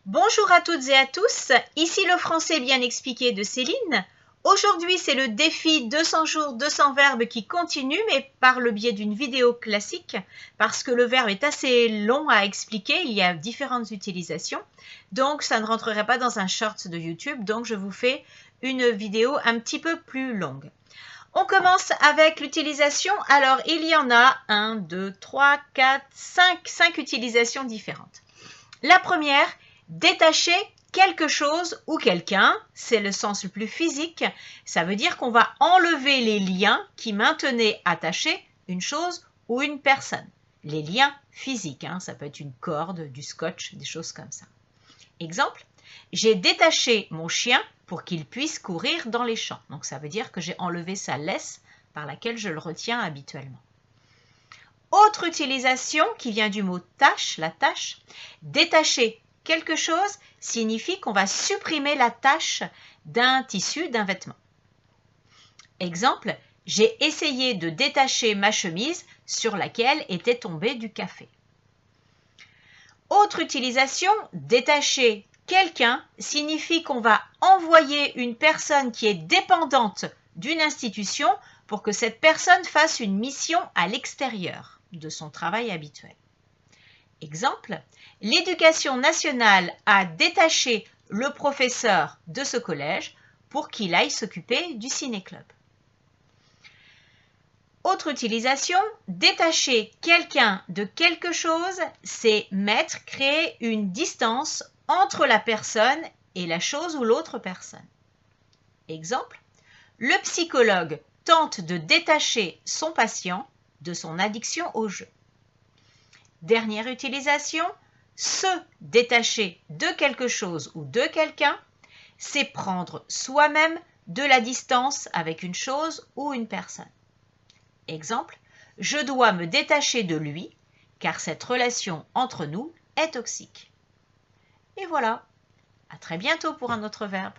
Bonjour à toutes et à tous, ici le français bien expliqué de Céline. Aujourd'hui, c'est le défi 200 jours, 200 verbes qui continue, mais par le biais d'une vidéo classique, parce que le verbe est assez long à expliquer, il y a différentes utilisations. Donc, ça ne rentrerait pas dans un short de YouTube, donc je vous fais une vidéo un petit peu plus longue. On commence avec l'utilisation. Alors, il y en a 1, 2, 3, 4, 5 utilisations différentes. La première, détacher quelque chose ou quelqu'un, c'est le sens le plus physique. Ça veut dire qu'on va enlever les liens qui maintenaient attachés une chose ou une personne. Les liens physiques, ça peut être une corde, du scotch, des choses comme ça. Exemple, j'ai détaché mon chien pour qu'il puisse courir dans les champs. Donc ça veut dire que j'ai enlevé sa laisse par laquelle je le retiens habituellement. Autre utilisation qui vient du mot tâche, la tâche, détacher quelque chose signifie qu'on va supprimer la tache d'un tissu, d'un vêtement. Exemple, j'ai essayé de détacher ma chemise sur laquelle était tombé du café. Autre utilisation, détacher quelqu'un signifie qu'on va envoyer une personne qui est dépendante d'une institution pour que cette personne fasse une mission à l'extérieur de son travail habituel. Exemple, l'éducation nationale a détaché le professeur de ce collège pour qu'il aille s'occuper du ciné-club. Autre utilisation, détacher quelqu'un de quelque chose, c'est créer une distance entre la personne et la chose ou l'autre personne. Exemple, le psychologue tente de détacher son patient de son addiction au jeu. Dernière utilisation, se détacher de quelque chose ou de quelqu'un, c'est prendre soi-même de la distance avec une chose ou une personne. Exemple, je dois me détacher de lui car cette relation entre nous est toxique. Et voilà, à très bientôt pour un autre verbe.